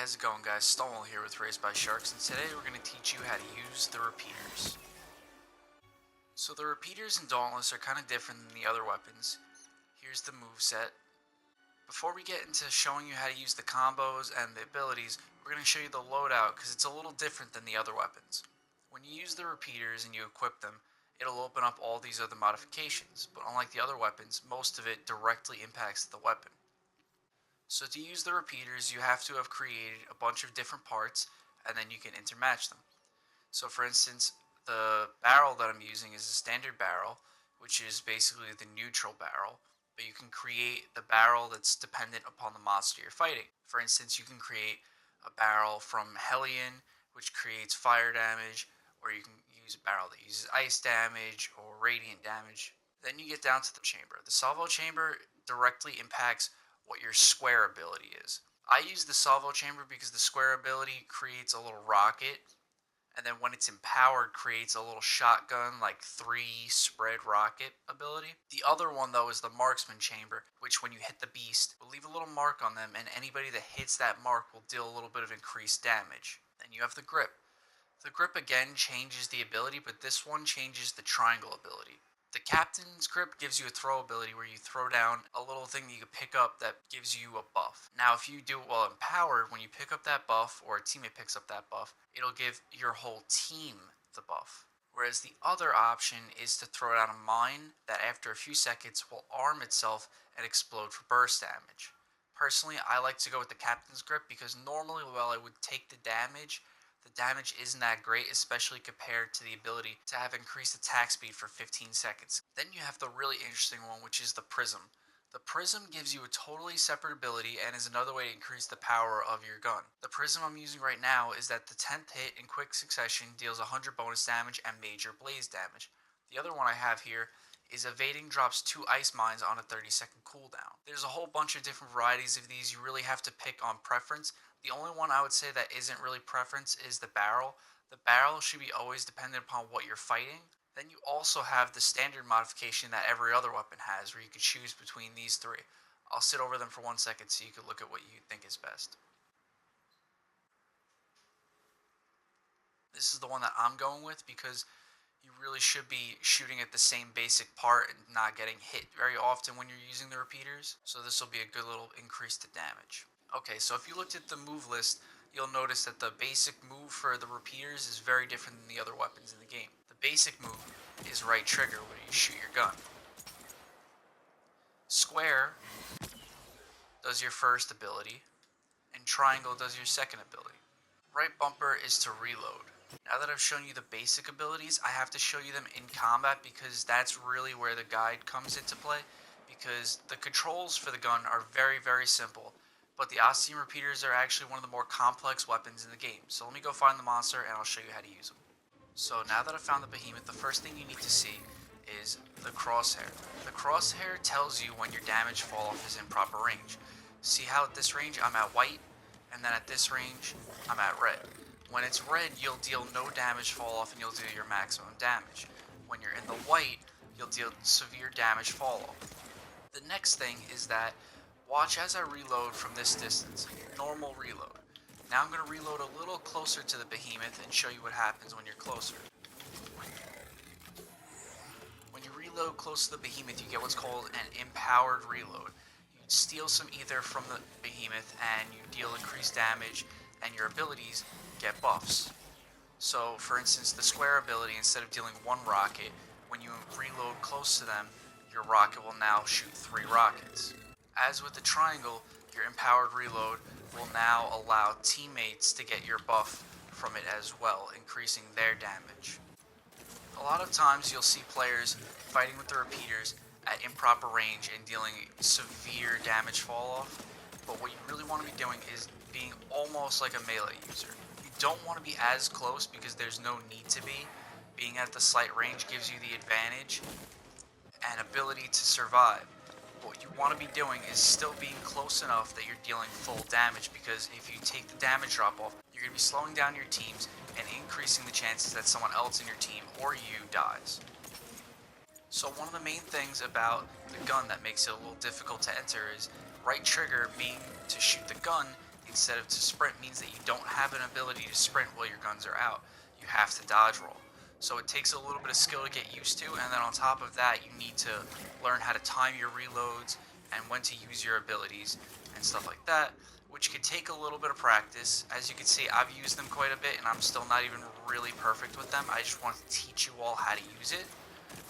How's it going, guys? Stonewall here with Raised by Sharks, and today we're going to teach you how to use the repeaters. So the repeaters in Dauntless are kind of different than the other weapons. Here's the moveset. Before we get into showing you how to use the combos and the abilities, we're going to show you the loadout because it's a little different than the other weapons. When you use the repeaters and you equip them, it'll open up all these other modifications, but unlike the other weapons, most of it directly impacts the weapon. So to use the repeaters, you have to have created a bunch of different parts, and then you can intermatch them. So for instance, the barrel that I'm using is a standard barrel, which is basically the neutral barrel, but you can create the barrel that's dependent upon the monster you're fighting. For instance, you can create a barrel from Hellion, which creates fire damage, or you can use a barrel that uses ice damage or radiant damage. Then you get down to the chamber. The salvo chamber directly impacts what your square ability is. I use the salvo chamber because the square ability creates a little rocket, and then when it's empowered creates a little shotgun like 3 spread rocket ability. The other one though is the marksman chamber, which when you hit the beast will leave a little mark on them, and anybody that hits that mark will deal a little bit of increased damage. Then you have the grip. The grip again changes the ability, but this one changes the triangle ability. The captain's grip gives you a throw ability where you throw down a little thing that you can pick up that gives you a buff. Now if you do it while empowered, when you pick up that buff or a teammate picks up that buff, it'll give your whole team the buff. Whereas the other option is to throw down a mine that after a few seconds will arm itself and explode for burst damage. Personally, I like to go with the captain's grip because normally while I would take the damage isn't that great, especially compared to the ability to have increased attack speed for 15 seconds. Then you have the really interesting one, which is the prism. The prism gives you a totally separate ability and is another way to increase the power of your gun. The prism I'm using right now is that the 10th hit in quick succession deals 100 bonus damage and major blaze damage. The other one I have here is evading drops 2 ice mines on a 30-second cooldown. There's a whole bunch of different varieties of these. You really have to pick on preference. The only one I would say that isn't really preference is the barrel. The barrel should be always dependent upon what you're fighting. Then you also have the standard modification that every other weapon has, where you can choose between these 3. I'll sit over them for 1 second so you can look at what you think is best. This is the one that I'm going with because you really should be shooting at the same basic part and not getting hit very often when you're using the repeaters. So this will be a good little increase to damage. Okay, so if you looked at the move list, you'll notice that the basic move for the repeaters is very different than the other weapons in the game. The basic move is right trigger where you shoot your gun. Square does your first ability, and triangle does your second ability. Right bumper is to reload. Now that I've shown you the basic abilities, I have to show you them in combat because that's really where the guide comes into play, because the controls for the gun are very, very simple. But the Ostian Repeaters are actually one of the more complex weapons in the game. So let me go find the monster and I'll show you how to use them. So now that I've found the Behemoth, the first thing you need to see is the crosshair. The crosshair tells you when your damage fall off is in proper range. See how at this range I'm at white, and then at this range I'm at red. When it's red, you'll deal no damage fall off and you'll do your maximum damage. When you're in the white, you'll deal severe damage fall off. The next thing is that watch as I reload from this distance. Normal reload. Now I'm going to reload a little closer to the Behemoth and show you what happens when you're closer. When you reload close to the Behemoth, you get what's called an empowered reload. You steal some ether from the Behemoth and you deal increased damage, and your abilities get buffs. So for instance, the square ability, instead of dealing 1 rocket, when you reload close to them, your rocket will now shoot 3 rockets. As with the triangle, your empowered reload will now allow teammates to get your buff from it as well, increasing their damage. A lot of times you'll see players fighting with the repeaters at improper range and dealing severe damage fall off, but what you really want to be doing is being almost like a melee user. You don't want to be as close because there's no need to be. Being at the slight range gives you the advantage and ability to survive. What you want to be doing is still being close enough that you're dealing full damage, because if you take the damage drop off, you're going to be slowing down your teams and increasing the chances that someone else in your team or you dies. So one of the main things about the gun that makes it a little difficult to enter is right trigger being to shoot the gun instead of to sprint means that you don't have an ability to sprint while your guns are out. You have to dodge roll. So it takes a little bit of skill to get used to, and then on top of that, you need to learn how to time your reloads and when to use your abilities and stuff like that, which could take a little bit of practice. As you can see, I've used them quite a bit, and I'm still not even really perfect with them. I just want to teach you all how to use it.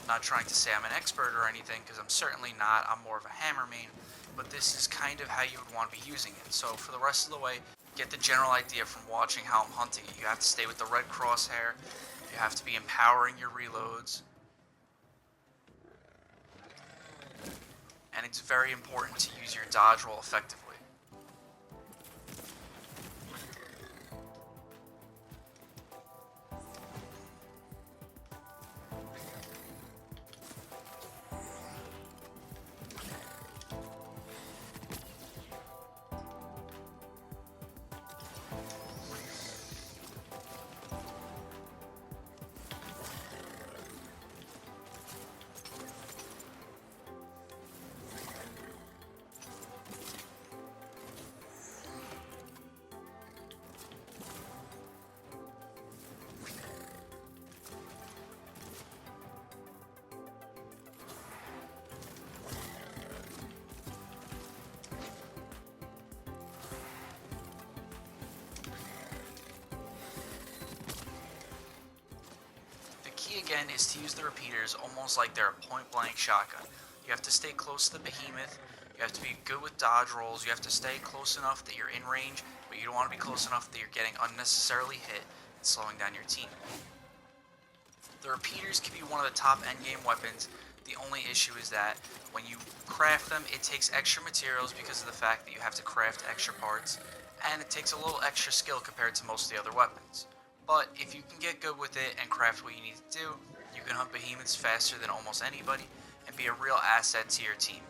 I'm not trying to say I'm an expert or anything, because I'm certainly not. I'm more of a hammer main, but this is kind of how you would want to be using it. So for the rest of the way, get the general idea from watching how I'm hunting it. You have to stay with the red crosshair. You have to be empowering your reloads. And it's very important to use your dodge roll effectively. Key again is to use the repeaters almost like they're a point-blank shotgun. You have to stay close to the behemoth, you have to be good with dodge rolls, you have to stay close enough that you're in range, but you don't want to be close enough that you're getting unnecessarily hit and slowing down your team. The repeaters can be one of the top endgame weapons. The only issue is that when you craft them, it takes extra materials because of the fact that you have to craft extra parts, and it takes a little extra skill compared to most of the other weapons. But if you can get good with it and craft what you need to do, you can hunt behemoths faster than almost anybody and be a real asset to your team.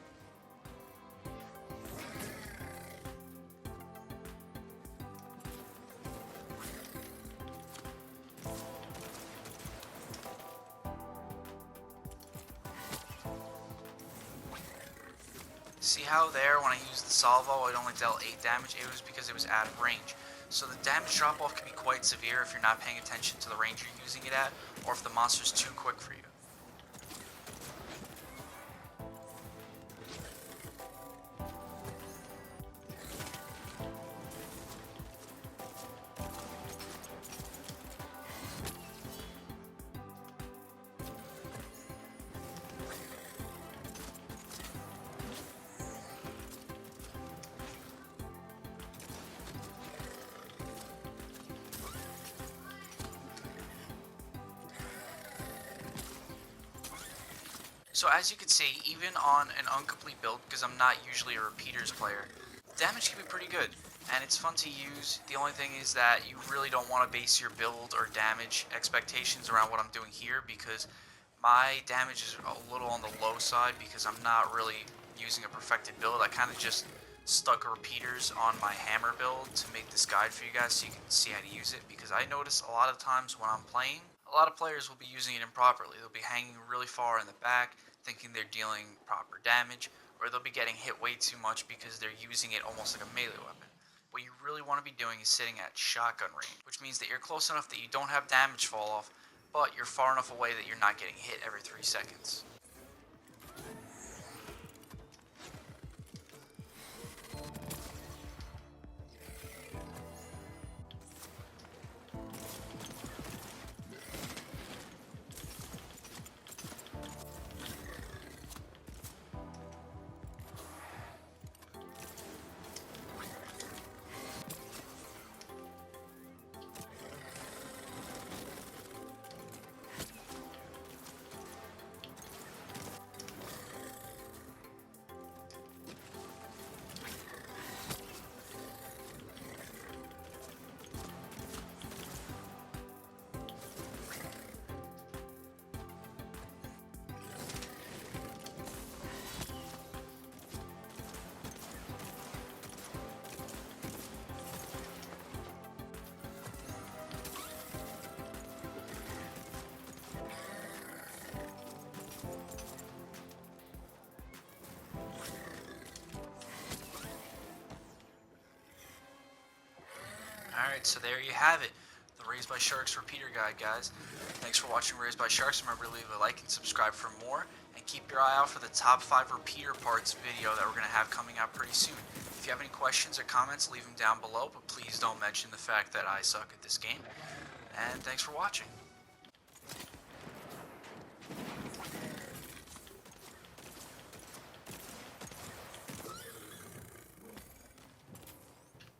See how there, when I used the salvo, it only dealt 8 damage? It was because it was out of range. So the damage drop-off can be quite severe if you're not paying attention to the range you're using it at, or if the monster's too quick for you. So as you can see, even on an incomplete build, because I'm not usually a repeaters player, damage can be pretty good, and it's fun to use. The only thing is that you really don't want to base your build or damage expectations around what I'm doing here, because my damage is a little on the low side because I'm not really using a perfected build. I kind of just stuck repeaters on my hammer build to make this guide for you guys so you can see how to use it, because I notice a lot of times when I'm playing, a lot of players will be using it improperly. They'll be hanging really far in the back, thinking they're dealing proper damage, or they'll be getting hit way too much because they're using it almost like a melee weapon. What you really want to be doing is sitting at shotgun range, which means that you're close enough that you don't have damage fall off, but you're far enough away that you're not getting hit every 3 seconds. Alright, so there you have it. The Raised by Sharks Repeater Guide, guys. Thanks for watching Raised by Sharks. Remember to leave a like and subscribe for more. And keep your eye out for the top 5 repeater parts video that we're going to have coming out pretty soon. If you have any questions or comments, leave them down below. But please don't mention the fact that I suck at this game. And thanks for watching.